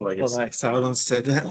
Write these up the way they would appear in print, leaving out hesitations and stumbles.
Kolay gelsin. Kolay, sağ olun size de.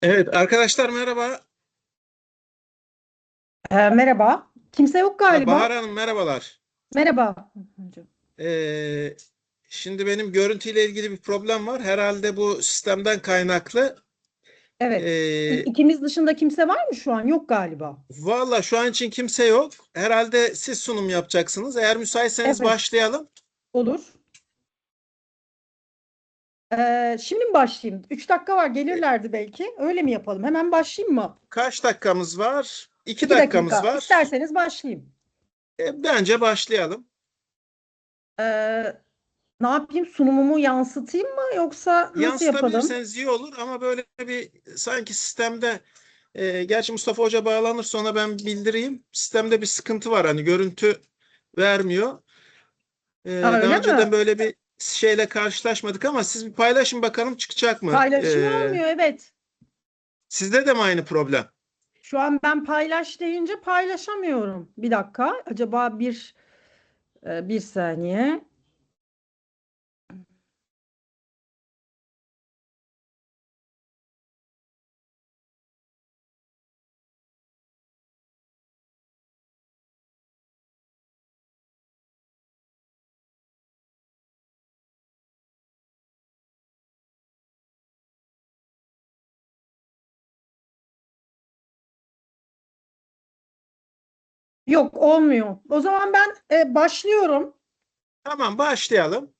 Evet arkadaşlar merhaba. Merhaba. Kimse yok galiba. Bahar Hanım merhabalar. Merhaba. Şimdi benim görüntüyle ilgili bir problem var. Herhalde bu sistemden kaynaklı. Evet. İkimiz dışında kimse var mı şu an? Yok galiba. Valla şu an için kimse yok. Herhalde siz sunum yapacaksınız. Eğer müsaitseniz Evet. başlayalım. Olur. Şimdi mi başlayayım? 3 dakika var. Gelirlerdi belki. Öyle mi yapalım? Hemen başlayayım mı? Kaç dakikamız var? 2 2 dakikamız dakika. var. İsterseniz başlayayım. Bence başlayalım. Ne yapayım? Sunumumu yansıtayım mı yoksa nasıl yapalım? Yansıtabilirseniz iyi olur ama böyle bir sanki sistemde gerçi Mustafa Hoca bağlanır sonra ben bildireyim. Sistemde bir sıkıntı var. Hani görüntü vermiyor. Daha Öyle önceden mi? böyle bir şeyle karşılaşmadık ama siz bir paylaşın bakalım çıkacak mı? Paylaşım olmuyor. Evet. Sizde de mi aynı problem? Şu an ben paylaş deyince paylaşamıyorum. Bir dakika. Acaba bir saniye. Yok, olmuyor. O zaman ben başlıyorum. Tamam başlayalım.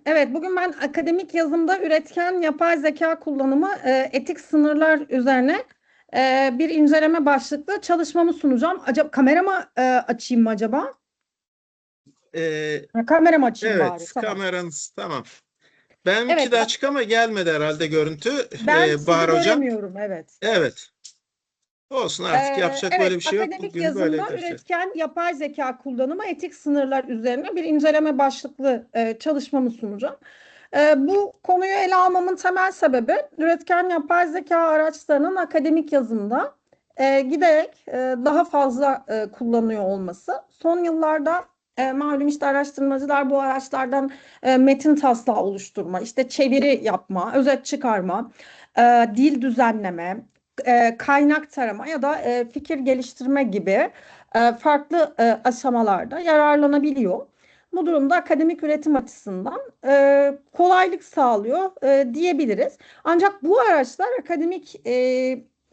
Evet, bugün ben akademik yazımda üretken yapay zeka kullanımı etik sınırlar üzerine bir inceleme başlıklı çalışmamı sunacağım. Acaba kameramı açayım mı acaba? Kameramı açayım bari. Evet, Tamam. kameranız tamam. Benimki Evet, de açık ama gelmedi herhalde görüntü ben sizi Bahar Hocam. göremiyorum. Evet. Evet, olsun artık yapacak böyle Evet, bir şey yok. akademik Bugünü böyle yazımda edeceğiz. üretken yapay zeka kullanımı etik sınırlar üzerine bir inceleme başlıklı çalışmamı sunacağım. Bu konuyu ele almamın temel sebebi üretken yapay zeka araçlarının akademik yazımda giderek daha fazla kullanıyor olması. Son yıllarda malum işte araştırmacılar bu araçlardan metin taslağı oluşturma, işte çeviri yapma, özet çıkarma, dil düzenleme, kaynak tarama ya da fikir geliştirme gibi farklı aşamalarda yararlanabiliyor. Bu durumda akademik üretim açısından kolaylık sağlıyor diyebiliriz. Ancak bu araçlar akademik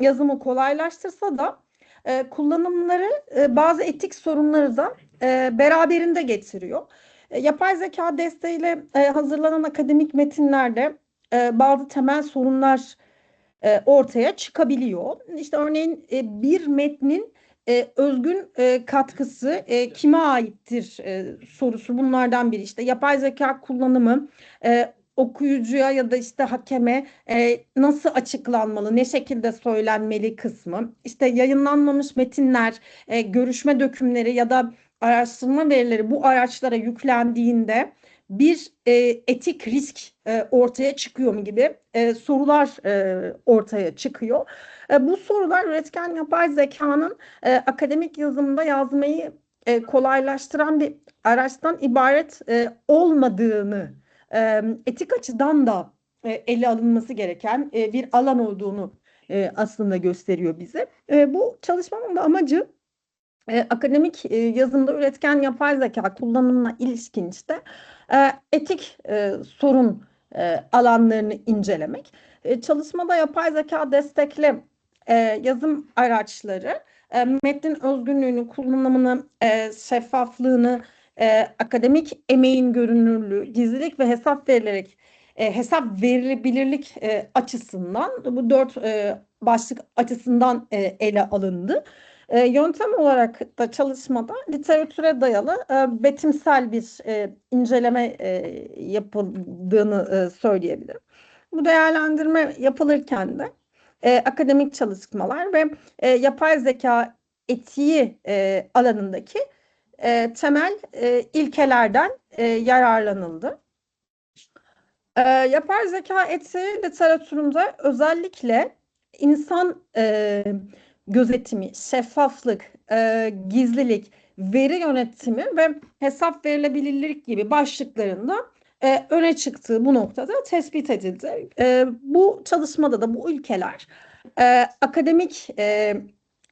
yazımı kolaylaştırsa da kullanımları bazı etik sorunları da beraberinde getiriyor. Yapay zeka desteğiyle hazırlanan akademik metinlerde bazı temel sorunlar ortaya çıkabiliyor. İşte örneğin bir metnin özgün katkısı kime aittir sorusu bunlardan biri. İşte yapay zeka kullanımı okuyucuya ya da işte hakeme nasıl açıklanmalı, ne şekilde söylenmeli kısmı. İşte yayınlanmamış metinler, görüşme dökümleri ya da araştırma verileri bu araçlara yüklendiğinde bir etik risk ortaya çıkıyor mu gibi sorular ortaya çıkıyor. Bu sorular üretken yapay zekanın akademik yazımda yazmayı kolaylaştıran bir araçtan ibaret olmadığını, etik açıdan da ele alınması gereken bir alan olduğunu aslında gösteriyor bize. Bu çalışmamın da amacı akademik yazımda üretken yapay zeka kullanımına ilişkin işte etik sorun alanlarını incelemek. Çalışmada yapay zeka destekli yazım araçları metnin özgünlüğünü, kullanımını, şeffaflığını, akademik emeğin görünürlüğü, gizlilik ve hesap verilebilirlik açısından bu dört başlık açısından ele alındı. Yöntem olarak da çalışmada literatüre dayalı betimsel bir inceleme yapıldığını söyleyebilirim. Bu değerlendirme yapılırken de akademik çalışmalar ve yapay zeka etiği alanındaki temel ilkelerden yararlanıldı. Yapay zeka etiği literatüründe özellikle insan gözetimi, şeffaflık, gizlilik, veri yönetimi ve hesap verilebilirlik gibi başlıklarında öne çıktığı bu noktada tespit edildi. Bu çalışmada da bu ilkeler akademik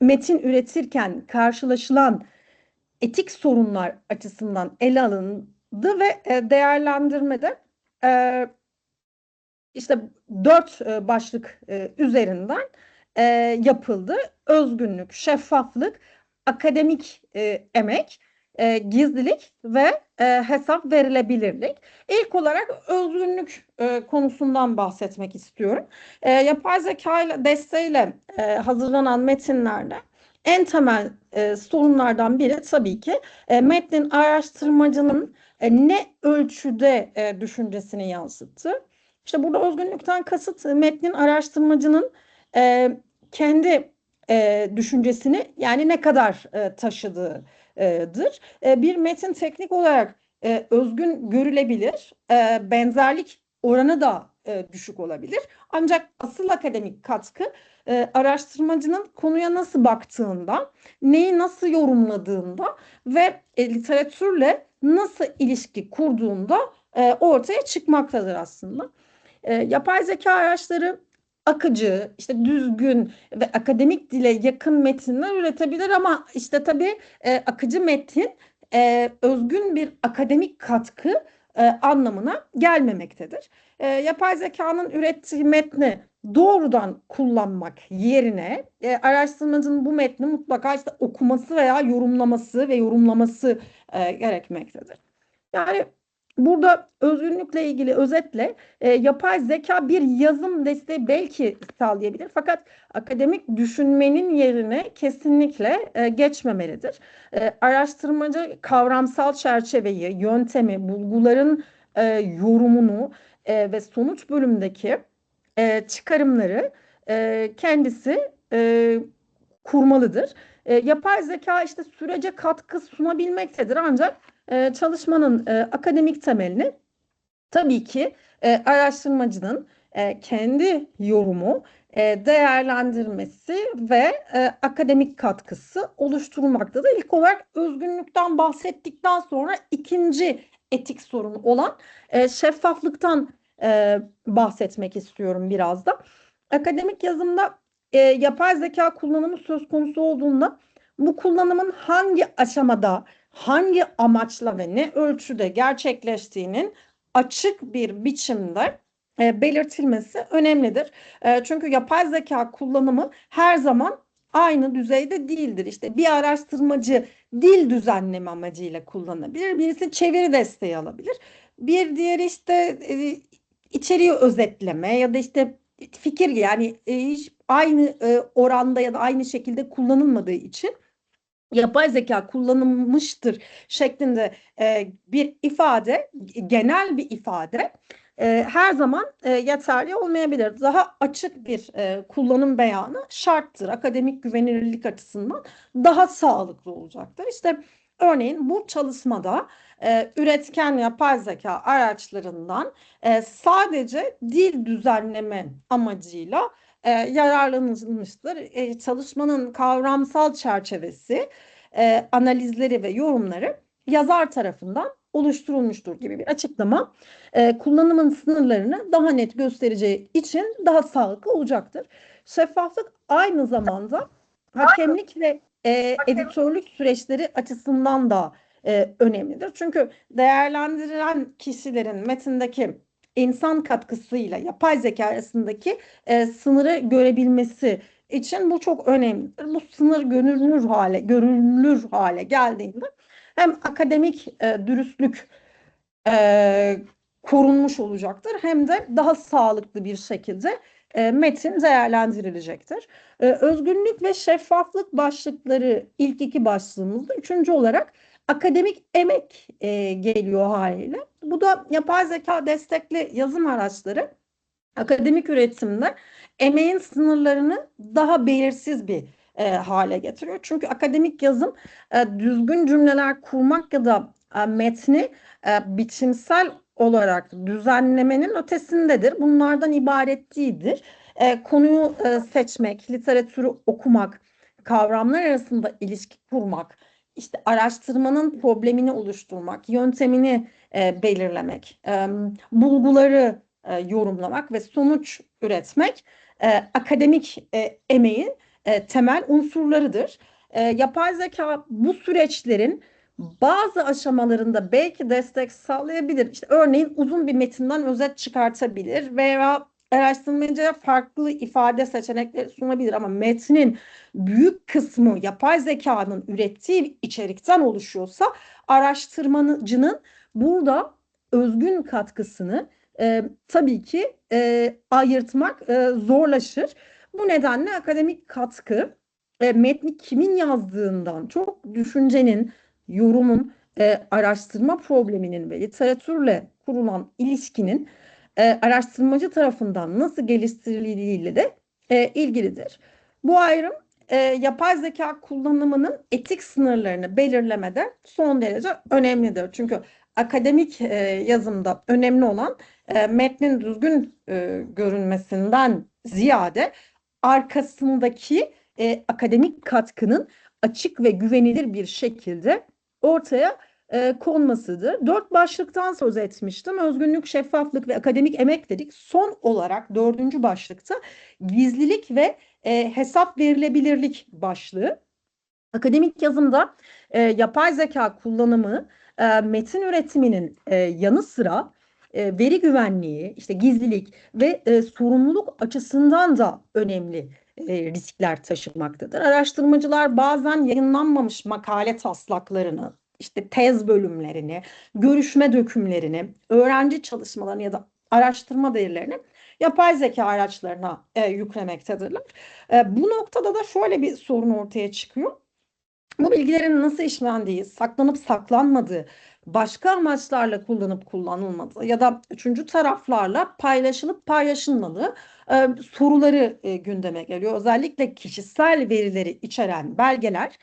metin üretirken karşılaşılan etik sorunlar açısından ele alındı ve değerlendirmede e, işte dört başlık üzerinden yapıldı. Özgünlük, şeffaflık, akademik emek, gizlilik ve hesap verilebilirlik. İlk olarak özgünlük konusundan bahsetmek istiyorum. Yapay zeka ile desteğiyle hazırlanan metinlerde en temel sorunlardan biri tabii ki metnin araştırmacının ne ölçüde düşüncesini yansıttığı. İşte burada özgünlükten kasıt metnin araştırmacının e, kendi düşüncesini yani ne kadar taşıdığıdır. Bir metin teknik olarak özgün görülebilir, benzerlik oranı da düşük olabilir. Ancak asıl akademik katkı araştırmacının konuya nasıl baktığında, neyi nasıl yorumladığında ve literatürle nasıl ilişki kurduğunda ortaya çıkmaktadır aslında. Yapay zeka araçları akıcı, işte düzgün ve akademik dile yakın metinler üretebilir ama işte tabii akıcı metin özgün bir akademik katkı anlamına gelmemektedir. Yapay zekanın ürettiği metni doğrudan kullanmak yerine araştırmacının bu metni mutlaka işte okuması veya yorumlaması gerekmektedir. Yani Burada özgünlükle ilgili özetle yapay zeka bir yazım desteği belki sağlayabilir. Fakat akademik düşünmenin yerine kesinlikle geçmemelidir. Araştırmacı kavramsal çerçeveyi, yöntemi, bulguların yorumunu ve sonuç bölümdeki çıkarımları kendisi kurmalıdır. Yapay zeka işte sürece katkı sunabilmektedir ancak çalışmanın akademik temelini tabii ki araştırmacının kendi yorumu, değerlendirmesi ve akademik katkısı oluşturulmaktadır. İlk olarak özgünlükten bahsettikten sonra ikinci etik sorun olan şeffaflıktan bahsetmek istiyorum biraz da. Akademik yazımda yapay zeka kullanımı söz konusu olduğunda bu kullanımın hangi aşamada, hangi amaçla ve ne ölçüde gerçekleştiğinin açık bir biçimde belirtilmesi önemlidir. Çünkü yapay zeka kullanımı her zaman aynı düzeyde değildir. İşte bir araştırmacı dil düzenleme amacıyla kullanabilir, birisi çeviri desteği alabilir. Bir diğeri işte içeriği özetleme ya da işte fikir, yani aynı oranda ya da aynı şekilde kullanılmadığı için yapay zeka kullanılmıştır şeklinde bir ifade, genel bir ifade her zaman yeterli olmayabilir. Daha açık bir kullanım beyanı şarttır. Akademik güvenilirlik açısından daha sağlıklı olacaktır. İşte örneğin bu çalışmada üretken yapay zeka araçlarından sadece dil düzenleme amacıyla yararlanılmıştır. Çalışmanın kavramsal çerçevesi, analizleri ve yorumları yazar tarafından oluşturulmuştur gibi bir açıklama kullanımın sınırlarını daha net göstereceği için daha sağlıklı olacaktır. Şeffaflık aynı zamanda hakemlik ve editörlük süreçleri açısından da önemlidir. Çünkü değerlendirilen kişilerin metindeki insan katkısıyla yapay zeka arasındaki sınırı görebilmesi için bu çok önemlidir. Bu sınır görünür hale geldiğinde hem akademik dürüstlük e, korunmuş olacaktır hem de daha sağlıklı bir şekilde metin değerlendirilecektir. Özgünlük ve şeffaflık başlıkları ilk iki başlığımızda. Üçüncü olarak akademik emek geliyor haliyle. Bu da yapay zeka destekli yazım araçları akademik üretimde emeğin sınırlarını daha belirsiz bir hale getiriyor. Çünkü akademik yazım düzgün cümleler kurmak ya da metni biçimsel olarak düzenlemenin ötesindedir. Bunlardan ibaret değildir. Konuyu seçmek, literatürü okumak, kavramlar arasında ilişki kurmak, işte araştırmanın problemini oluşturmak, yöntemini belirlemek, bulguları yorumlamak ve sonuç üretmek akademik emeğin temel unsurlarıdır. Yapay zeka bu süreçlerin bazı aşamalarında belki destek sağlayabilir. İşte örneğin uzun bir metinden özet çıkartabilir veya araştırmacıya farklı ifade seçenekleri sunabilir ama metnin büyük kısmı yapay zekanın ürettiği içerikten oluşuyorsa araştırmacının burada özgün katkısını tabii ki ayırtmak zorlaşır. Bu nedenle akademik katkı metni kimin yazdığından çok düşüncenin, yorumun, araştırma probleminin ve literatürle kurulan ilişkinin araştırmacı tarafından nasıl geliştirildiğiyle de ilgilidir. Bu ayrım yapay zeka kullanımının etik sınırlarını belirlemede son derece önemlidir. Çünkü akademik yazımda önemli olan metnin düzgün görünmesinden ziyade arkasındaki akademik katkının açık ve güvenilir bir şekilde ortaya konmasıdır. 4 başlıktan söz etmiştim. Özgünlük, şeffaflık ve akademik emek dedik. Son olarak 4. başlıkta gizlilik ve hesap verilebilirlik başlığı. Akademik yazımda yapay zeka kullanımı metin üretiminin yanı sıra veri güvenliği, işte gizlilik ve sorumluluk açısından da önemli riskler taşımaktadır. Araştırmacılar bazen yayınlanmamış makale taslaklarını işte tez bölümlerini, görüşme dökümlerini, öğrenci çalışmalarını ya da araştırma verilerini yapay zeka araçlarına yüklemektedirler. Bu noktada da şöyle bir sorun ortaya çıkıyor. Bu bilgilerin nasıl işlendiği, saklanıp saklanmadığı, başka amaçlarla kullanıp kullanılmadığı ya da üçüncü taraflarla paylaşılıp paylaşılmadığı soruları gündeme geliyor. Özellikle kişisel verileri içeren belgeler,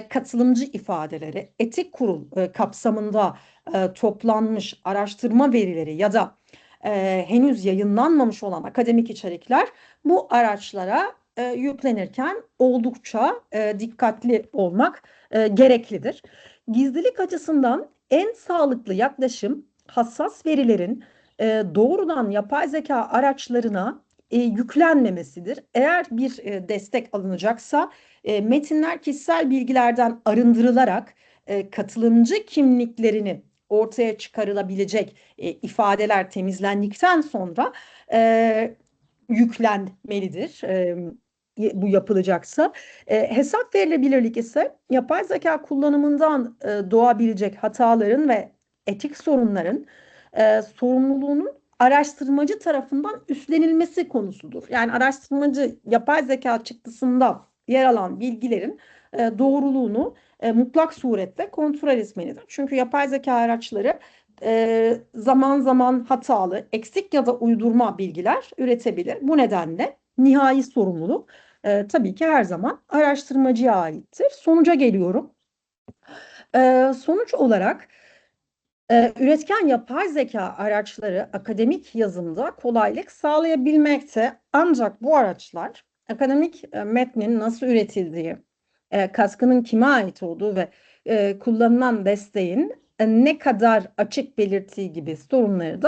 katılımcı ifadeleri, etik kurul kapsamında toplanmış araştırma verileri ya da henüz yayınlanmamış olan akademik içerikler bu araçlara yüklenirken oldukça dikkatli olmak gereklidir. Gizlilik açısından en sağlıklı yaklaşım hassas verilerin doğrudan yapay zeka araçlarına yüklenmemesidir. Eğer bir destek alınacaksa metinler kişisel bilgilerden arındırılarak katılımcı kimliklerini ortaya çıkarılabilecek ifadeler temizlendikten sonra yüklenmelidir. Bu yapılacaksa. Hesap verilebilirlik ise yapay zeka kullanımından doğabilecek hataların ve etik sorunların sorumluluğunun araştırmacı tarafından üstlenilmesi konusudur. Yani araştırmacı yapay zeka çıktısında yer alan bilgilerin doğruluğunu mutlak surette kontrol etmelidir. Çünkü yapay zeka araçları zaman zaman hatalı, eksik ya da uydurma bilgiler üretebilir. Bu nedenle nihai sorumluluk tabii ki her zaman araştırmacıya aittir. Sonuca geliyorum. Sonuç olarak üretken yapay zeka araçları akademik yazımda kolaylık sağlayabilmekte. Ancak bu araçlar akademik metnin nasıl üretildiği, katkının kime ait olduğu ve kullanılan desteğin ne kadar açık belirttiği gibi soruları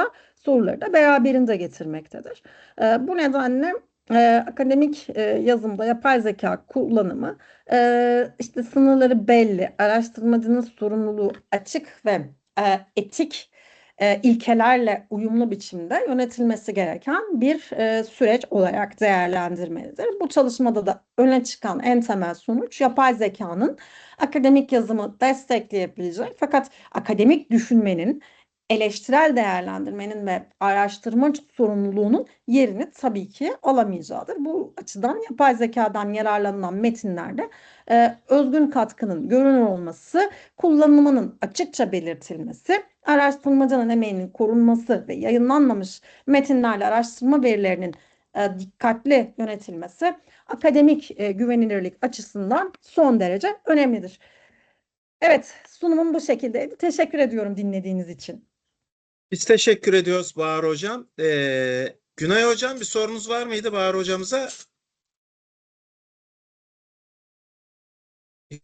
da beraberinde getirmektedir. Bu nedenle akademik yazımda yapay zeka kullanımı işte sınırları belli, araştırmacının sorumluluğu açık ve etik ilkelerle uyumlu biçimde yönetilmesi gereken bir süreç olarak değerlendirmelidir. Bu çalışmada da öne çıkan en temel sonuç yapay zekanın akademik yazımı destekleyebilecek fakat akademik düşünmenin, eleştirel değerlendirmenin ve araştırma sorumluluğunun yerini tabii ki alamayacağıdır. Bu açıdan yapay zekadan yararlanılan metinlerde özgün katkının görünür olması, kullanımının açıkça belirtilmesi, araştırmacının emeğinin korunması ve yayınlanmamış metinlerle araştırma verilerinin dikkatli yönetilmesi akademik güvenilirlik açısından son derece önemlidir. Evet, sunumum bu şekildeydi. Teşekkür ediyorum dinlediğiniz için. Biz teşekkür ediyoruz Bahar Hocam. Günay Hocam, bir sorunuz var mıydı Bahar Hocamıza?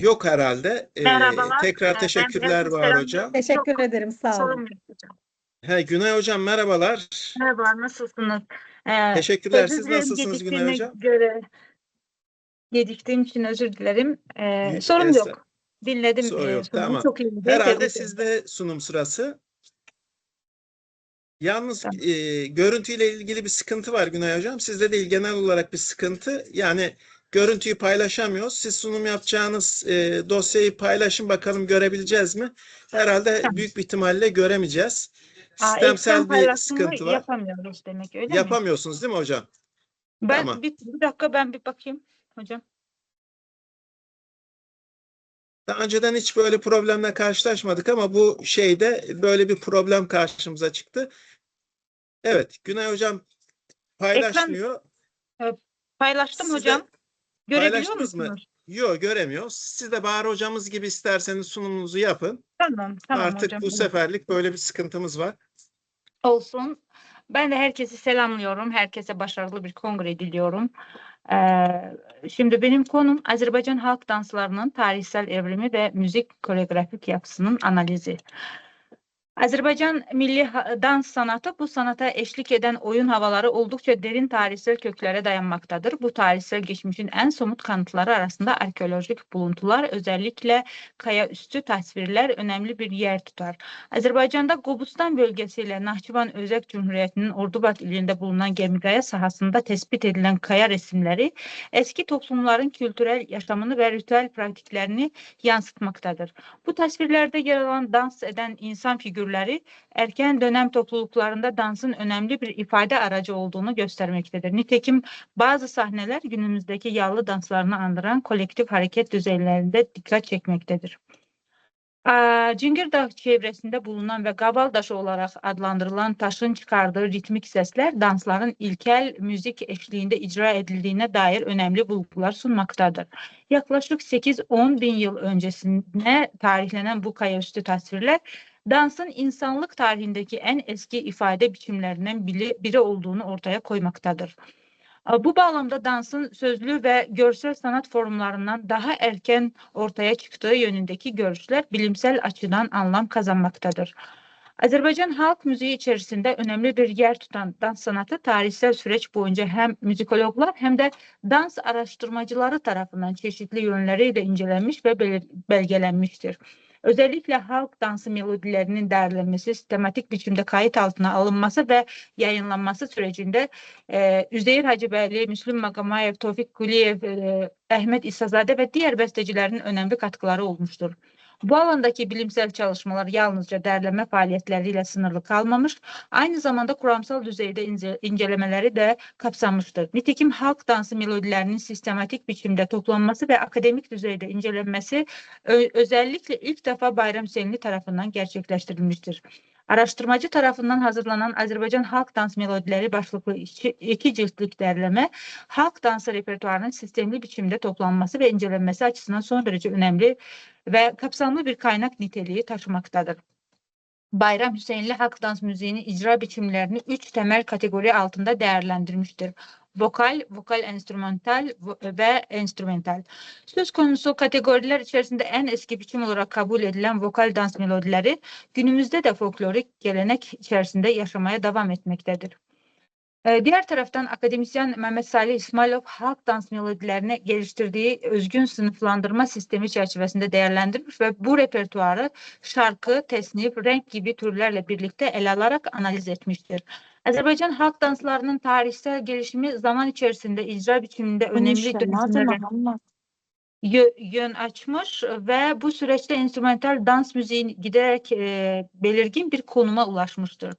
Yok herhalde. Merhabalar. Tekrar Ben teşekkürler biraz Bahar Hocam. Teşekkür ederim, sağ olun. sorum yok hocam. Günay Hocam merhabalar. Merhabalar, nasılsınız? Teşekkürler. Siz Özür dilerim, nasılsınız Günay Hocam? Geciktiğim için özür dilerim. Y- Sorum Esa- yok. Dinledim Soru yok. sunumu. Tamam. Çok iyiydi. Herhalde Tebrik ederim. sizde sunum sırası. Yalnız görüntüyle ilgili bir sıkıntı var Günay Hocam. Sizde değil, genel olarak bir sıkıntı. Yani görüntüyü paylaşamıyoruz. Siz sunum yapacağınız dosyayı paylaşın, bakalım görebileceğiz mi? Herhalde Tamam. büyük bir ihtimalle göremeyeceğiz. Ekran Sistemsel bir paylaşımı sıkıntı var. yapamıyoruz demek, öyle mi? Yapamıyorsunuz değil mi hocam? Tamam. Bir dakika, ben bir bakayım hocam. Daha önceden hiç böyle problemle karşılaşmadık ama bu şeyde böyle bir problem karşımıza çıktı. Evet, Günay Hocam paylaşmıyor. Paylaştım Siz de hocam. Görebiliyor paylaştınız mı? musunuz? Yok, göremiyoruz. Siz de Bahar Hocamız gibi isterseniz sunumunuzu yapın. Tamam Artık hocam. bu seferlik böyle bir sıkıntımız var. Olsun. Ben de herkesi selamlıyorum. Herkese başarılı bir kongre diliyorum. Şimdi benim konum Azerbaycan halk danslarının tarihsel evrimi ve müzik koreografik yapısının analizi. Azerbaycan milli dans sanatı bu sanata eşlik eden oyun havaları oldukça derin tarihsel köklere dayanmaktadır. Bu tarihsel geçmişin en somut kanıtları arasında arkeolojik buluntular, özellikle kayaüstü tasvirler önemli bir yer tutar. Azerbaycan'da Qobustan bölgesiyle Nahçıvan Özək Cumhuriyeti'nin Ordubat ilinde bulunan Gemikaya sahasında tespit edilen kaya resimleri eski toplumların kültürel yaşamını ve ritüel pratiklerini yansıtmaktadır. Bu tasvirlerde yer alan dans eden insan figürleri erken dönem topluluklarında dansın önemli bir ifade aracı olduğunu göstermektedir. Nitekim bazı sahneler günümüzdeki yallı danslarını andıran kolektif hareket düzeylerinde dikkat çekmektedir. Cingir Dağı çevresinde bulunan ve Qaval daşı olarak adlandırılan taşın çıkardığı ritmik sesler dansların ilkel müzik eşliğinde icra edildiğine dair önemli bulgular sunmaktadır. Yaklaşık 8-10 bin yıl öncesine tarihlenen bu kayaüstü tasvirler dansın insanlık tarihindeki en eski ifade biçimlerinden biri olduğunu ortaya koymaktadır. Bu bağlamda dansın sözlü ve görsel sanat formlarından daha erken ortaya çıktığı yönündeki görüşler bilimsel açıdan anlam kazanmaktadır. Azerbaycan halk müziği içerisinde önemli bir yer tutan dans sanatı tarihsel süreç boyunca hem müzikologlar hem de dans araştırmacıları tarafından çeşitli yönleriyle incelenmiş ve belgelenmiştir. Özellikle halk dansı melodilerinin değerlenmesi, sistematik biçimde kayıt altına alınması ve yayınlanması sürecinde Üzeyir Hacıbəyli, Müslüm Maqamayev, Tofiq Quliyev, Əhməd İsazadə ve diğer bestecilerin önemli katkıları olmuştur. Bu alandaki bilimsel çalışmalar yalnızca derleme faaliyetleriyle sınırlı kalmamış, aynı zamanda kuramsal düzeyde incelemeleri de kapsamıştır. Nitekim halk dansı melodilerinin sistematik biçimde toplanması ve akademik düzeyde incelenmesi özellikle ilk defa Bayram Hüseyinli tarafından gerçekleştirilmiştir. Araştırmacı tarafından hazırlanan Azerbaycan Halk Dans Melodileri başlıklı iki ciltlik derleme, halk dansı repertuarının sistemli biçimde toplanması ve incelenmesi açısından son derece önemli ve kapsamlı bir kaynak niteliği taşımaktadır. Bayram Hüseyinli halk dans müziğinin icra biçimlerini 3 temel kategori altında değerlendirmiştir. Vokal, vokal enstrümantal ve enstrümental. Söz konusu kategoriler içerisinde en eski biçim olarak kabul edilen vokal dans melodileri günümüzde de folklorik gelenek içerisinde yaşamaya devam etmektedir. Diğer taraftan akademisyen Mehmet Salih İsmailov halk dans melodilerini geliştirdiği özgün sınıflandırma sistemi çerçevesinde değerlendirmiş ve bu repertuarı şarkı, tesnif, renk gibi türlerle birlikte ele alarak analiz etmiştir. Azerbaycan halk danslarının tarihsel gelişimi zaman içerisinde icra biçiminde önemli dönüşümlere yön açmış ve bu süreçte enstrümantal dans müziği giderek belirgin bir konuma ulaşmıştır.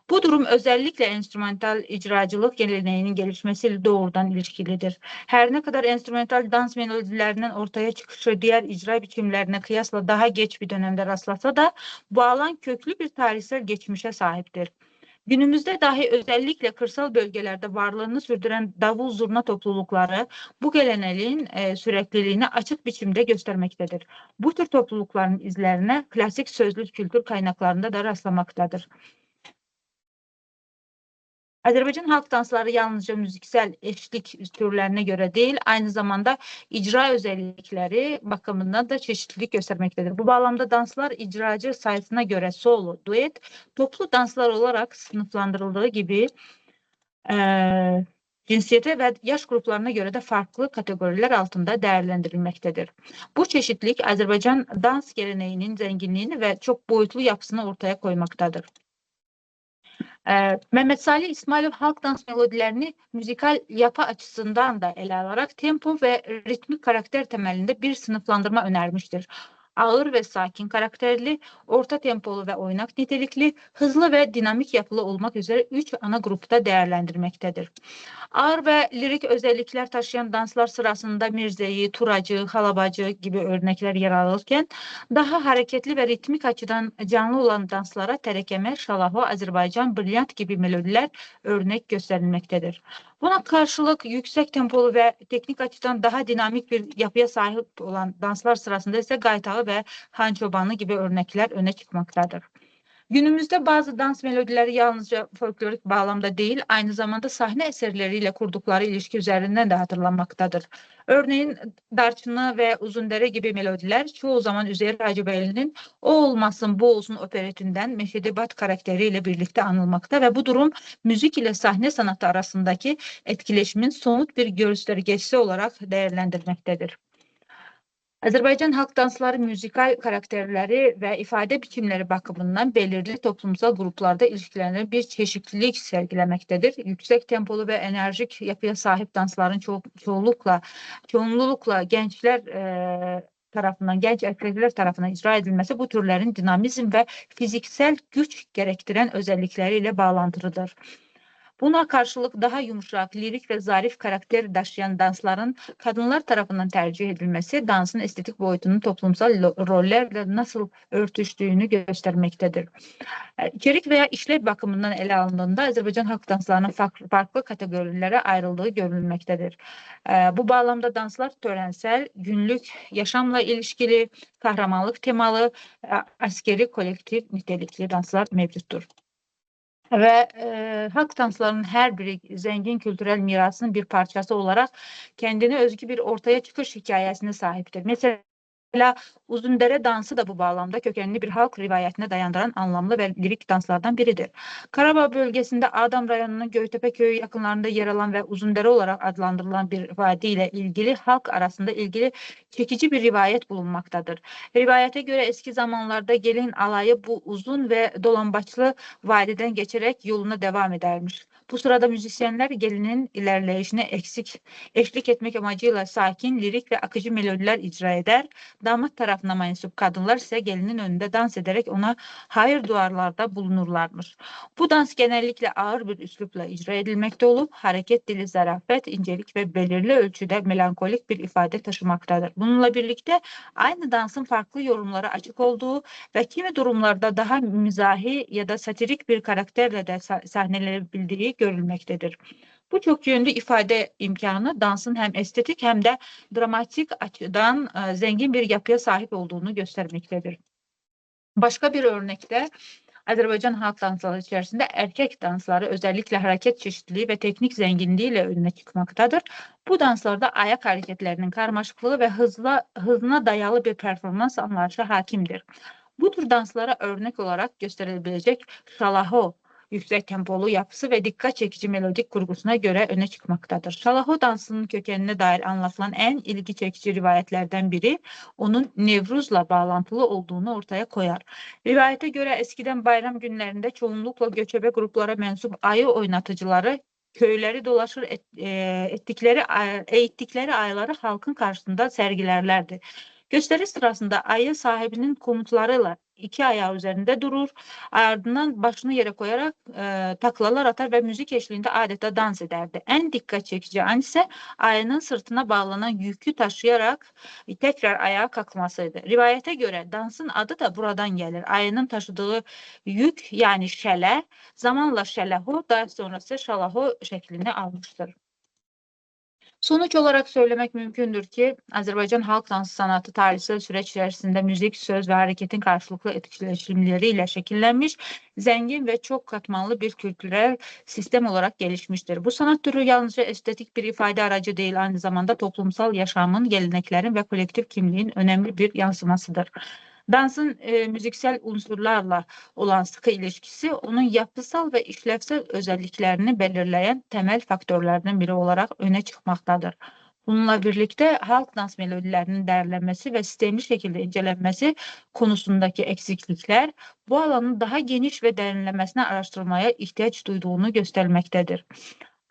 Bu durum özellikle enstrümantal icracılık geleneğinin gelişmesiyle doğrudan ilişkilidir. Her ne kadar enstrümantal dans melodilerinin ortaya çıkışı diğer icra biçimlerine kıyasla daha geç bir dönemde rastlasa da bu alan köklü bir tarihsel geçmişe sahiptir. Günümüzde dahi özellikle kırsal bölgelerde varlığını sürdüren davul zurna toplulukları bu geleneğin sürekliliğini açık biçimde göstermektedir. Bu tür toplulukların izlerine klasik sözlü kültür kaynaklarında da rastlamaktadır. Azerbaycan halk dansları yalnızca müziksel eşlik türlerine göre değil, aynı zamanda icra özellikleri bakımından da çeşitlilik göstermektedir. Bu bağlamda danslar icracı sayısına göre solo, duet, toplu danslar olarak sınıflandırıldığı gibi cinsiyete ve yaş gruplarına göre de farklı kategoriler altında değerlendirilmektedir. Bu çeşitlilik Azerbaycan dans geleneğinin zenginliğini ve çok boyutlu yapısını ortaya koymaktadır. Mehmet Salih İsmailov halk dans melodilerini müzikal yapı açısından da ele alarak tempo ve ritmik karakter temelinde bir sınıflandırma önermiştir. Ağır ve sakin karakterli, orta tempolu ve oynak nitelikli, hızlı ve dinamik yapılı olmak üzere 3 ana grupta değerlendirmektedir. Ağır ve lirik özellikler taşıyan danslar sırasında mirzeyi, turacı, halabacı gibi örnekler yer alırken daha hareketli ve ritmik açıdan canlı olan danslara terekeme, şalaho, Azerbaycan, brilliant gibi melodiler örnek gösterilmektedir. Buna karşılık yüksek tempolu ve teknik açıdan daha dinamik bir yapıya sahip olan danslar sırasında ise gaytalı ve hançobanlı gibi örnekler öne çıkmaktadır. Günümüzde bazı dans melodileri yalnızca folklorik bağlamda değil, aynı zamanda sahne eserleriyle kurdukları ilişki üzerinden de hatırlanmaktadır. Örneğin Darçını ve Uzundere gibi melodiler çoğu zaman Üzeyir Hacıbeyli'nin O Olmasın Bu Olsun operetinden Meşedebat karakteriyle birlikte anılmakta ve bu durum müzik ile sahne sanatı arasındaki etkileşimin somut bir göstergesi olarak değerlendirmektedir. Azərbaycan halk dansları müzikal karakterleri ve ifade biçimleri bakımından belirli toplumsal gruplarda ilişkilerinde bir çeşitlilik sergilemektedir. Yüksek tempolu ve enerjik yapıya sahip dansların çoğunlukla gençler tarafından, genç erkekler tarafından icra edilmesi bu türlerin dinamizm ve fiziksel güç gerektiren özellikleriyle bağlantılıdır. Buna karşılık daha yumuşak, lirik ve zarif karakter taşıyan dansların kadınlar tarafından tercih edilmesi dansın estetik boyutunun toplumsal rollerle nasıl örtüştüğünü göstermektedir. İçerik veya işlev bakımından ele alındığında Azerbaycan halk danslarının farklı kategorilere ayrıldığı görülmektedir. Bu bağlamda danslar törensel, günlük yaşamla ilişkili, kahramanlık temalı, askeri, kolektif nitelikli danslar mevcuttur. Ve halk danslarının her biri zengin kültürel mirasının bir parçası olarak kendine özgü bir ortaya çıkış hikayesine sahiptir. Mesela Uzundere dansı da bu bağlamda kökenli bir halk rivayetine dayandıran anlamlı ve lirik danslardan biridir. Karabağ bölgesinde Ağdam rayonunun Göytepe köyü yakınlarında yer alan ve Uzundere olarak adlandırılan bir vadi ile ilgili halk arasında çekici bir rivayet bulunmaktadır. Rivayete göre eski zamanlarda gelin alayı bu uzun ve dolambaçlı vadiden geçerek yoluna devam edermiş. Bu sırada müzisyenler gelinin ilerleyişine eşlik etmek amacıyla sakin, lirik ve akıcı melodiler icra eder. Damat tarafına mensup kadınlar ise gelinin önünde dans ederek ona hayır dualarda bulunurlarmış. Bu dans genellikle ağır bir üslupla icra edilmekte olup hareket dili zarafet, incelik ve belirli ölçüde melankolik bir ifade taşımaktadır. Bununla birlikte aynı dansın farklı yorumlara açık olduğu ve kimi durumlarda daha mizahi ya da satirik bir karakterle de sahnelenebildiği görülmektedir. Bu çok yönlü ifade imkanı dansın hem estetik hem de dramatik açıdan zengin bir yapıya sahip olduğunu göstermektedir. Başka bir örnekte Azerbaycan halk dansları içerisinde erkek dansları özellikle hareket çeşitliliği ve teknik zenginliğiyle önüne çıkmaktadır. Bu danslarda ayak hareketlerinin karmaşıklığı ve hızına dayalı bir performans anlayışı hakimdir. Bu tür danslara örnek olarak gösterilebilecek şalaho, yüksek tempolu yapısı ve dikkat çekici melodik kurgusuna göre öne çıkmaktadır. Şalaho dansının kökenine dair anlatılan en ilgi çekici rivayetlerden biri onun Nevruz'la bağlantılı olduğunu ortaya koyar. Rivayete göre eskiden bayram günlerinde çoğunlukla göçebe gruplara mensup ayı oynatıcıları köyleri dolaşır eğittikleri ayıları halkın karşısında sergilerlerdi. Gösteri sırasında ayı sahibinin komutlarıyla iki ayağı üzerinde durur, ardından başını yere koyarak taklalar atar ve müzik eşliğinde adeta dans ederdi. En dikkat çekici an ise ayının sırtına bağlanan yükü taşıyarak tekrar ayağa kalkmasıydı. Rivayete göre dansın adı da buradan gelir. Ayının taşıdığı yük yani şele zamanla şelehu daha sonrası şalahu şeklini almıştır. Sonuç olarak söylemek mümkündür ki Azerbaycan halk dansı sanatı tarihsel süreç içerisinde müzik, söz ve hareketin karşılıklı etkileşimleriyle şekillenmiş, zengin ve çok katmanlı bir kültürel sistem olarak gelişmiştir. Bu sanat türü yalnızca estetik bir ifade aracı değil, aynı zamanda toplumsal yaşamın, geleneklerin ve kolektif kimliğin önemli bir yansımasıdır. Dansın müziksel unsurlarla olan sıkı ilişkisi onun yapısal ve işlevsel özelliklerini belirleyen temel faktörlerden biri olarak öne çıkmaktadır. Bununla birlikte halk dans melodilerinin değerlenmesi ve sistemli şekilde incelenmesi konusundaki eksiklikler bu alanın daha geniş ve derinlemesine araştırmaya ihtiyaç duyduğunu göstermektedir.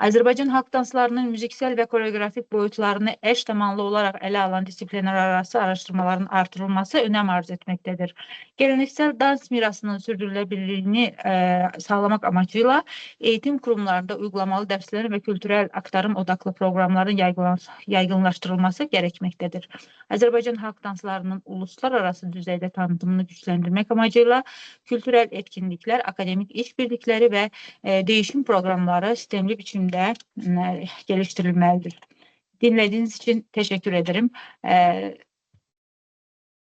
Azerbaycan halk danslarının müziksel ve koreografik boyutlarını eş zamanlı olarak ele alan disiplinler arası araştırmaların artırılması önem arz etmektedir. Geleneksel dans mirasının sürdürülebilirliğini sağlamak amacıyla eğitim kurumlarında uygulamalı derslerin ve kültürel aktarım odaklı programların yaygınlaştırılması gerekmektedir. Azerbaycan halk danslarının uluslararası düzeyde tanıtımını güçlendirmek amacıyla kültürel etkinlikler, akademik işbirlikleri ve değişim programları sistemli biçimde geliştirilmelidir. Dinlediğiniz için teşekkür ederim.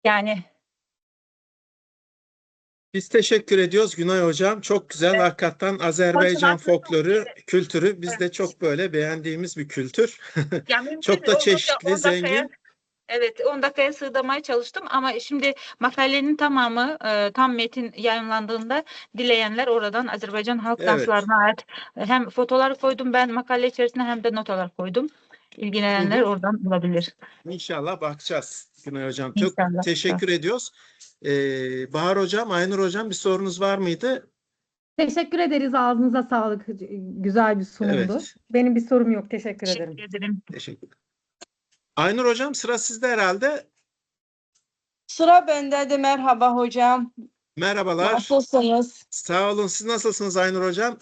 Yani Biz teşekkür ediyoruz Günay Hocam. Çok güzel. Hakikaten Azerbaycan folkloru, kültürü bizde çok böyle beğendiğimiz bir kültür. Ya mümkün Çok da oldukça çeşitli, 10 dakikaya, zengin. evet, 10 dakikaya sığdırmaya çalıştım ama şimdi makalenin tamamı, tam metin yayınlandığında dileyenler oradan Azerbaycan halk Evet. danslarına ait hem fotoğraflar koydum ben makale içerisine hem de notalar koydum. Hı İlgilenenler hı. oradan bulabilir. İnşallah bakacağız Günay Hocam. Çok İnşallah. teşekkür ediyoruz. Bahar Hocam, Aynur Hocam bir sorunuz var mıydı? Teşekkür ederiz. Ağzınıza sağlık. Güzel bir sunumdu. Evet. Benim bir sorum yok. Teşekkür Teşekkür ederim. ederim. Teşekkür. Aynur Hocam sıra sizde herhalde. Sıra bendədir. Merhaba hocam. Merhabalar. Nasılsınız? Sağ olun. Siz nasılsınız Aynur Hocam?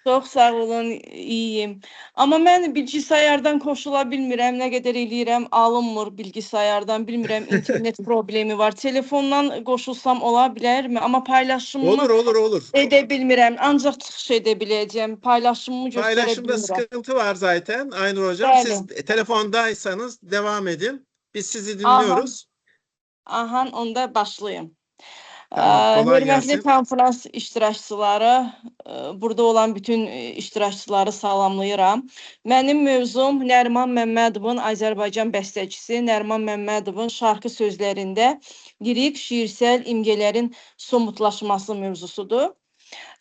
Çox sağ olun, iyiyim. Amma mən bilgisayardan qoşula bilmirəm. Nə qədər eləyirəm, alınmır bilgisayardan. Bilmirəm, internet problemi var. Telefondan qoşulsam ola bilərmi? Amma paylaşımımı Olur. edə bilmirəm. Ancaq çıxış edə biləcəm. Paylaşımımı göstərə Paylaşımda bilmirəm. sıkıntı var zaten Aynur Hocam. Bəli. Siz telefondaysanız devam edin. Biz sizi Aha, dinliyoruz. aha, onda başlayım. Tamam. Kolay Hörmətli gelsin. konferans iştirakçıları, burada olan bütün iştirakçıları salamlayıram. Mənim mövzum Nəriman Məmmədovun, Azərbaycan bəstəçisi Nəriman Məmmədovun şarkı sözlərində lirik, şiirsel imgələrin somutlaşması mövzusudur.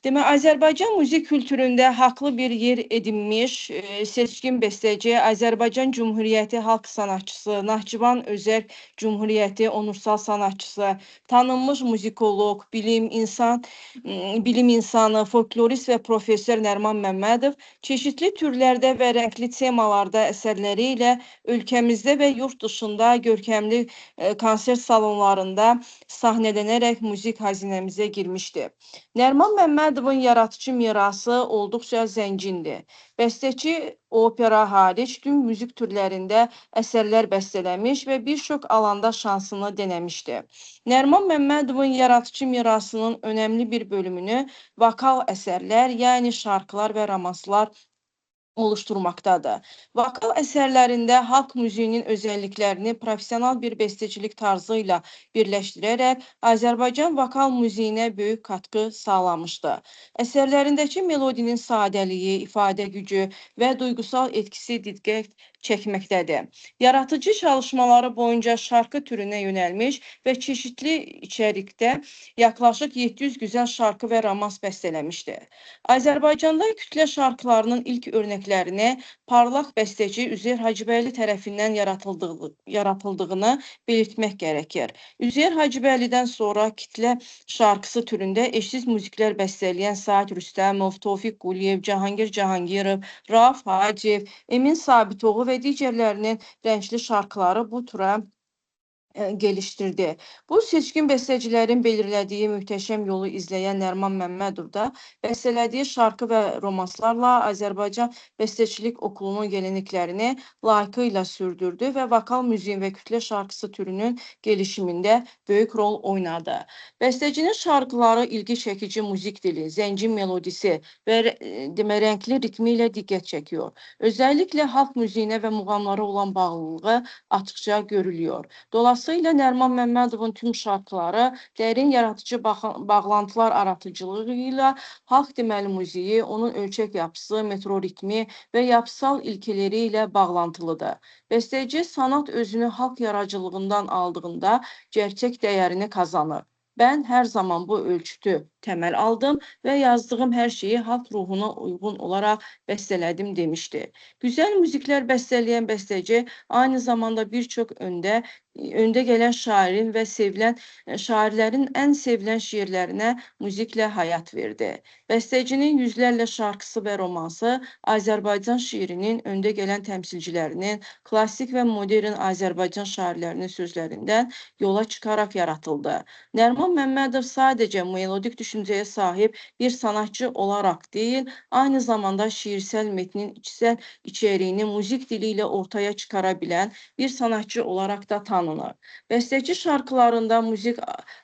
Demək, Azərbaycan müzik kültüründə haqlı bir yer edinmiş seçkin bəstəci, Azərbaycan Cümhuriyyəti Xalq sanatçısı, Nahçıvan Özək Cümhuriyyəti onursal sanatçısı, tanınmış muzikoloq, bilim insanı, folklorist və professor Nəriman Məmmədov çeşitli türlərdə və rəngli temalarda əsərləri ilə ölkəmizdə və yurt dışında görkəmli konsert salonlarında sahnələnərək müzik xəzinəmizə girmişdir. Nəriman Məmmədovun yaradıcı mirası olduqca zəngindir. Bəstəçi opera haric tüm müzik türlərində əsərlər bəstələmiş və bir çox alanda şansını denəmişdir. Nəriman Məmmədovun yaradıcı mirasının önəmli bir bölümünü vokal əsərlər, yəni şarkılar və romanslar oluşturmaqdadır. Vokal əsərlərində xalq müziğinin özəlliklərini professional bir bəstəçilik tarzı ilə birləşdirərək Azərbaycan vokal müziğinə böyük katkı sağlamışdır. Əsərlərindəki melodinin sadəliyi, ifadə gücü və duygusal etkisi diqqət çəkməkdədir. Yaratıcı çalışmaları boyunca şarkı türünə yönəlmiş və çeşitli içərikdə yaklaşık 700 gözəl şarkı və romans bəstələmişdir. Azərbaycanda kütlə şarkılarının ilk örnəklərini parlaq bəstəçi Üzeyir Hacıbəyli tərəfindən yaratıldığını belirtmək gərəkir. Üzeyir Hacıbəylidən sonra kitlə şarkısı türündə eşsiz müziklər bəstələyən Sait Rüstəmov, Tofiq Quliyev, Cahangir Cahangirov, Rauf Hacıyev, Emin Sabitoğlu və digərlərinin rəngli şarkıları bu tura geliştirdi. Bu seçkin bestecilerin belirlediği mühteşem yolu izleyen Nəriman Məmmədov da bəstələdiyi şarkı və romanslarla Azərbaycan Bəstəçilik Okulunun yeniliklərini layıqıyla sürdürdü və vokal müziğin və kütlə şarkısı türünün gelişimində böyük rol oynadı. Bəstəcinin şarkıları ilgi çekici müzik dili, zəngin melodisi və renkli ritmi ilə diqqət çekiyor. Özellikle halk müziğine ve muğamlara olan bağlılığı açıkça görülüyor. Dolayısıyla Nəriman Məmmədovun tüm şarkıları dərin yaratıcı bağlantılar aratıcılığı ilə xalq deməli müziği, onun ölçək yapısı, metro ritmi və yapısal ilkeleri ilə bağlantılıdır. Bəstəci sanat özünü xalq yaradıcılığından aldığında gerçək dəyərini kazanır. Ben her zaman bu ölçütü temel aldım ve yazdığım her şeyi halk ruhuna uygun olarak besteledim demişti. Güzel müzikler besteleyen besteci aynı zamanda birçok önde gelen şairin ve şairlerin en sevilen şiirlerine müzikle hayat verdi. Bestecinin yüzlerle şarkısı ve romansı Azerbaycan şiirinin önde gelen temsilcilerinin, klasik ve modern Azerbaycan şairlerinin sözlerinden yola çıkarak yaratıldı. Nəriman Məmmədov sadece melodik düşünceye sahip bir sanatçı olarak değil, aynı zamanda şiirsel metnin içsel içeriğini müzik diliyle ortaya çıkarabilen bir sanatçı olarak da tanınır. tanınır. Bəstəçi şarkılarında müzik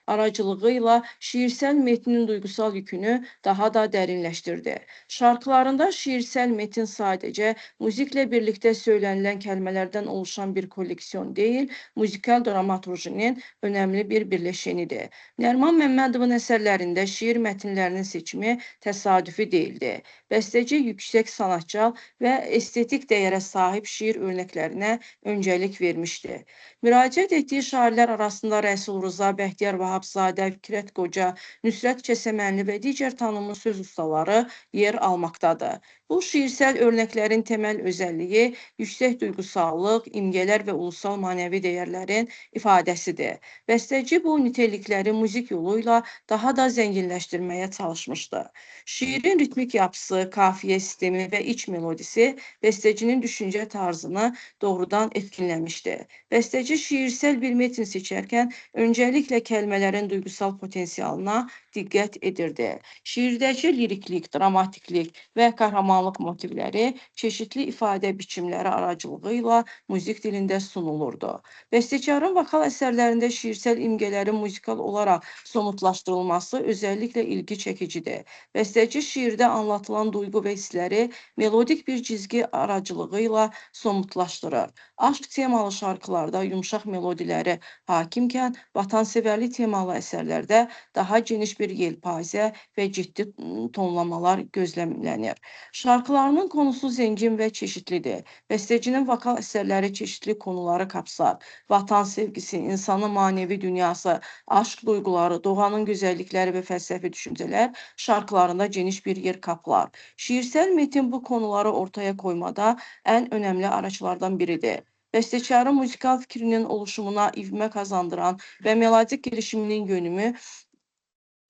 aracılığı ilə şiirsel metnin duygusal yükünü daha da dərinləşdirdi. Şarkılarında şiirsel metin sadəcə müziklə birlikdə söylənilən kəlmələrdən oluşan bir koleksiyon deyil, müzikal dramaturjinin önəmli bir birləşenidir. Nəriman Məmmədovun əsərlərində şiir mətnlərinin seçimi təsadüfi deyildi. Bəstəci yüksək sanatsal və estetik dəyərə sahib şiir örnəklərinə öncəlik vermişdi. Müraciət etdiyi şairlər arasında Rəsul Rza, Bəxtiyar Vahabzadə, Fikrət Qoca, Nüsrət Kəsəmənli və digər tanınmış söz ustaları yer almaqdadır. Bu şiirsel örnəklərin temel özəlliyi yüksək duygusallıq, imgələr və ulusal manevi dəyərlərin ifadəsidir. Bəstəci bu nitelikləri müzik yolu ilə daha da zənginləşdirməyə çalışmışdı. Şiirin ritmik yapısı, kafiyə sistemi və iç melodisi bəstəcinin düşüncə tarzını doğrudan etkinləmişdi. Bəstəci şiirsel bir metin seçərkən öncəliklə kəlmələrin duygusal potensialına diqqət edirdi. Şiirdəki liriklik, dramatiklik və qəhrəmanlıq motivləri çeşitli ifadə biçimləri aracılığı ilə müzik dilində sunulurdu. Bəstəkarın vokal əsərlərində şiirsel imgələrin muzikal olaraq somutlaşdırılması özəlliklə ilgi çəkicidir. Bəstəci şiirdə anlatılan duyğu və hissləri melodik bir cizgi aracılığı ilə somutlaşdırır. Aşk temalı şarkılarda yumuşaq melodiləri hakimkən, vatansevərlik temalı əsərlərdə daha geniş bir yelpazə və ciddi tonlamalar gözləmlənir. Şarkılarının konusu zəngin və çeşitlidir. Bəstəcinin vokal əsərləri çeşitli konuları kapsar. Vatan sevgisi, insanın manevi dünyası, aşk duyguları, doğanın gözəllikləri və fəlsəfi düşüncələr şarkılarında geniş bir yer kaplar. Şiirsel metin bu konuları ortaya koymada ən önəmli araçlardan biridir. Bəstəkarın müzikal fikrinin oluşumuna ivmə kazandıran və melodik gelişiminin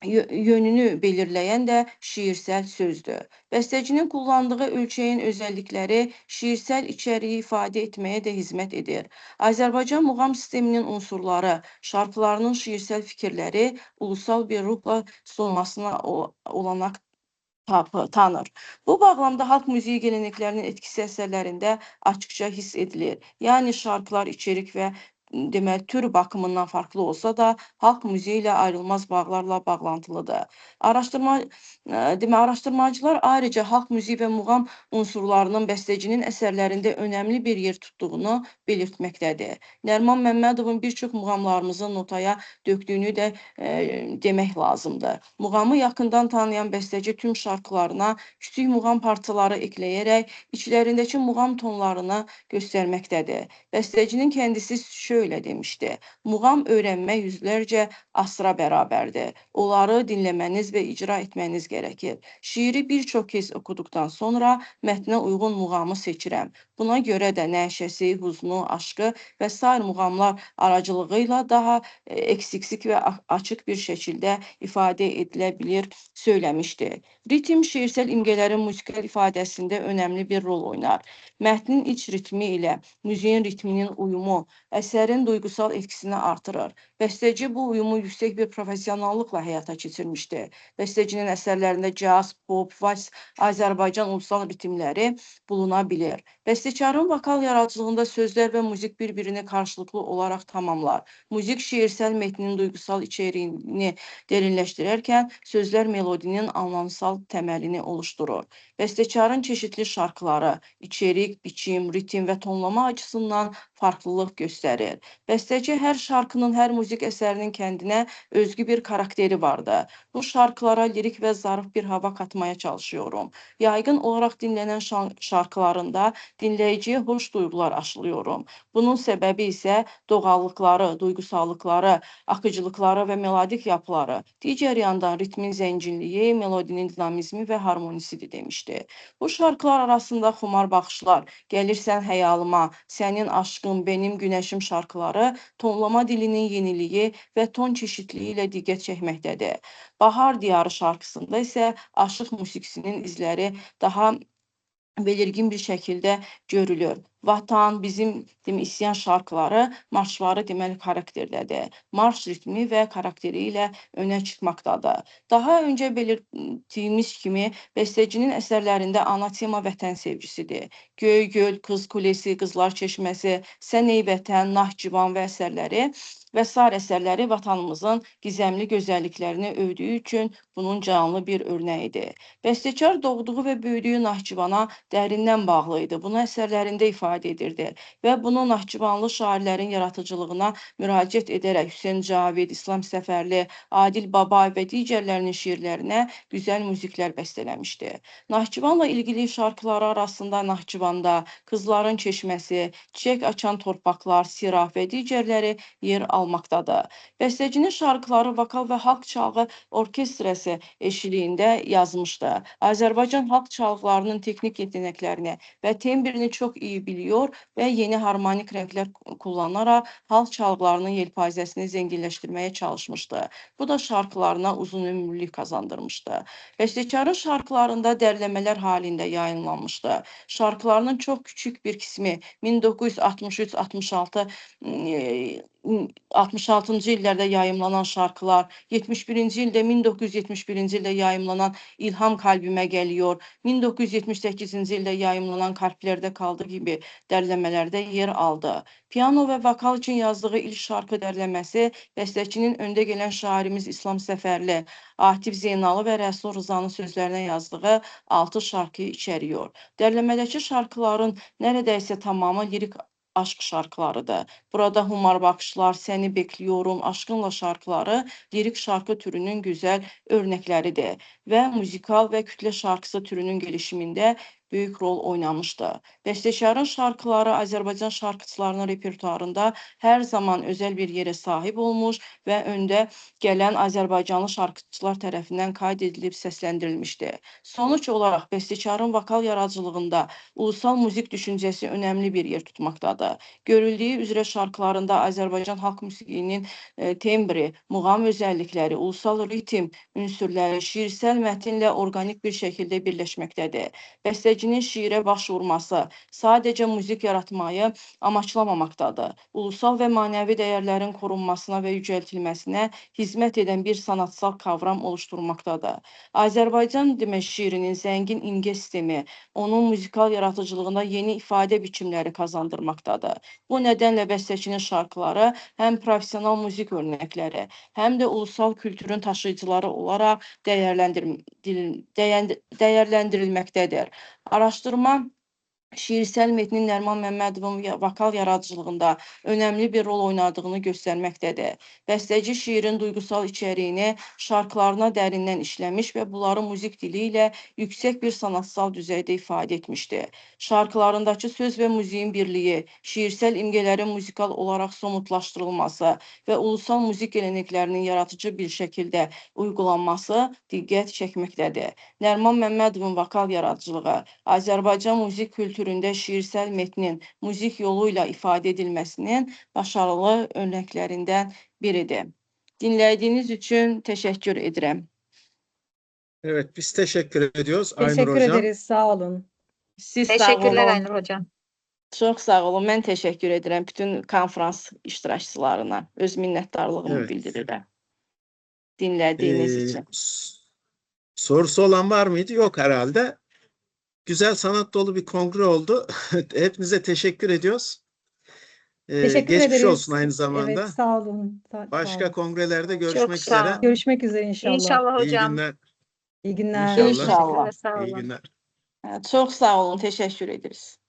yönünü belirləyən də şiirsel sözdür. Bəstəcinin kullandığı ölçəyin özəllikləri şiirsel içəriyi ifadə etməyə də hizmət edir. Azərbaycan muğam sisteminin unsurları, şarkılarının şiirsel fikirləri ulusal bir ruhla sunmasına olanak tanır. Bu bağlamda halk müziği geleneklərinin etkisi əsərlərində açıkça hiss edilir. Yəni şarkılar içerik və deməli tür bakımından farklı olsa da halk müziği ilə ayrılmaz bağlarla bağlantılıdır. Araşdırmacılar ayrıca halk müziği və muğam unsurlarının bəstəcinin əsərlərində önəmli bir yer tutduğunu belirtməkdədir. Nəriman Məmmədovun bir çox muğamlarımızı notaya döktüyünü də demək lazımdır. Muğamı yaxından tanıyan bəstəci tüm şarkılarına küçük muğam parçaları ekləyərək içlərindəki muğam tonlarını göstərməkdədir. Bəstəcinin kendisi şöyle demişti: muğam öğrenme yüzlerce asra bərabərdir. Onları dinləməniz və icra etməniz gerekir. Şiiri bir çox kez okuduktan sonra mətnə uyğun muğamı seçirəm. Buna görə də nəşəsi, huznu, aşkı və sair muğamlar aracılığıyla daha eksiksik və açık bir şekilde ifade edilebilir söylemişti. Ritim şiirsel imgelerin müzikal ifadesinde önemli bir rol oynar. Mətnin iç ritmi ilə müziğin ritminin uyumu əsərin duygusal etkisini artırır. Bəstəci bu uyumu yüksək bir profesyonallıqla həyata keçirmişdi. Bəstəcinin əsərlərində caz, pop, vals, Azərbaycan ulusal ritimləri buluna bilir. Bəstəkarın vokal yaratıcılığında sözlər və müzik bir-birini karşılıklı olarak tamamlar. Müzik şiirsel metnin duygusal içeriğini derinləşdirərkən sözlər melodinin anlamsal təməlini oluşturur. Bəstəkarın çeşitli şarkıları, içerik, biçim, ritim və tonlama açısından farklılıq göstərir. Bəstəci hər şarkının, hər müzik əsərinin kendine özgü bir karakteri vardı. Bu şarkılara lirik və zarif bir hava katmaya çalışıyorum. Yaygın olarak dinlenen şarkılarında dinleyiciye hoş duygular aşılıyorum. Bunun səbəbi isə doğallıkları, duygusallıkları, akıcılıkları və melodik yapıları, digər yandan ritmin zənginliyi, melodinin dinamizmi və harmonisidir demişdi. Bu şarkılar arasında Xumar Baxışlar, Gəlirsən Həyalıma, Sənin Aşkın, Benim Günəşim şarkıları tonlama dilinin yeniliği və ton çeşitliği ilə diqqət çəkməkdədir. Bahar Diyarı şarkısında isə aşıq musiqisinin izləri daha belirgin bir şəkildə görülür. Vatan, bizim isyan şarkıları, marşları deməli xarakterlədir. Marş ritmi və xarakteri ilə önə çıxmaqdadır. Daha öncə belirtdiyimiz kimi, bəstəcinin əsərlərində ana tema vətən sevgisidir. Göy göl, Qız Kulesi, Qızlar Çeşməsi, Sən ey vətən, Nahçıvan və əsərləri və sair əsərləri vatanımızın gizəmli gözəlliklərini övdüyü üçün bunun canlı bir örnəyidir. Bəstəkar doğduğu və böyüdüyü Nahçıvana dərindən bağlı idi. Bunu əsərlərində ifadə edirdi və bunu Nahçıvanlı şairlərin yaradıcılığına müraciət edərək Hüseyn Cavid, İslam Səfərli, Adil Babayev və digərlərinin şiirlərinə gözəl müziklər bəstələmişdi. Nahçıvanla ilgili şarkıları arasında Nahçıvanda, Qızların Çeşməsi, Çiçək Açan Torpaqlar, Sirah və digərləri yer almaqdadır. Bəstəcinin şarkıları vokal və xalq çalğı orkestrası eşliyində yazmışdı. Azərbaycan xalq çalğılarının texnik yetenəklərini və tembrini çox iyi biliyor və yeni harmonik rənglər kullanaraq xalq çalğılarının yelpazəsini zənginləşdirməyə çalışmışdı. Bu da şarkılarına uzun ömürlük kazandırmışdı. Bəstəkarın şarkılarında dərləmələr halində yayınlanmışdı. Şarkılarının çox küçük bir qismi 1963-66 66-cı illərdə yayımlanan şarkılar, 71-ci ildə 1971-ci ildə yayımlanan İlham Kalbimə Gəliyor, 1978-ci ildə yayımlanan Kalplərdə Kaldı gibi dərləmələrdə yer aldı. Piano və vokal üçün yazdığı ilk şarkı dərləməsi bəstəçinin öndə gələn şairimiz İslam Səfərli, Atif Zeynalı və Rəsul Rızanın sözlərinə yazdığı 6 şarkı içəriyor. Dərləmədəki şarkıların neredeyse tamamı lirik aşk şarkılarıdır. Burada Humar Bakışlar, Səni Bekliyorum, Aşkınla şarkıları lirik şarkı türünün güzel örnəkləridir və müzikal və kütlə şarkısı türünün gelişimində büyük rol oynamışdı. Bəstəkarın şarkıları Azərbaycan şarkıcılarının repertuarında hər zaman özel bir yere sahib olmuş və öndə gələn Azərbaycanlı şarkıcılar tərəfindən kaydedilib səsləndirilmişdi. Sonuç olarak bəstəkarın vokal yaradıcılığında ulusal müzik düşüncəsi önemli bir yer tutmaqdadır. Görüldüyü üzrə şarkılarında Azərbaycan xalq musiqinin tembri, muğam özellikləri, ulusal ritim ünsürləri şiirsel mətinlə organik bir şəkildə birləşməkdədir. Bəstəcinin şiirə baş vurması sadəcə müzik yaratmayı amaçlamamaqdadır. Ulusal və manəvi dəyərlərin korunmasına və yücəltilməsinə hizmət edən bir sanatsal kavram oluşturmaqdadır. Azərbaycan şiirinin zəngin imge sistemi onun müzikal yaratıcılığında yeni ifadə biçimləri kazandırmaqdadır. Bu nədənlə bəstəçinin şarkıları həm profesional müzik örnəkləri, həm də ulusal kültürün taşıyıcıları olaraq dəyərləndirilməkdədir. Araşdırma şiirsel metnin Nərman Məmmədovun vokal yaradıcılığında önemli bir rol oynadığını göstərməkdədir. Bəstəci şiirin duygusal içeriğini şarkılarına dərindən işləmiş və bunları müzik dili ilə yüksək bir sanatsal düzeydə ifadə etmişdi. Şarkılarındakı söz və müziğin birliği, şiirsel imgelerin müzikal olarak somutlaşdırılması və ulusal müzik geleneklərinin yaratıcı bir şəkildə uygulanması diqqət çəkməkdədir. Nərman Məmmədovun vokal yaradıcılığı Azərbaycan müzik kültüründə şiirsel metnin müzik yoluyla ifade edilmesinin başarılı örneklerinden biridir. Dinlediğiniz için teşekkür ederim. Evet, biz teşekkür ediyoruz Aynur Teşekkür Hocam. ederiz. Sağ olun. Siz sağ Teşekkürler olun. Aynur Hocam. Çok sağ olun. Ben teşekkür ederim bütün konferans iştirakçılarına. Öz minnettarlığımı Evet. bildirirəm. Dinlediğiniz için. Sorusu olan var mıydı? Yok herhalde. Güzel sanat dolu bir kongre oldu. Hepinize teşekkür ediyoruz. Teşekkür Geçmiş ederiz. olsun aynı zamanda. Evet, sağ olun. Sağ Başka olun. kongrelerde görüşmek Çok sağ üzere. olun. Görüşmek üzere inşallah. İnşallah İyi hocam. günler. İyi günler. İnşallah. İnşallah. Teşekkürler, sağ İyi olun. günler. Çok sağ olun. Teşekkür ederiz.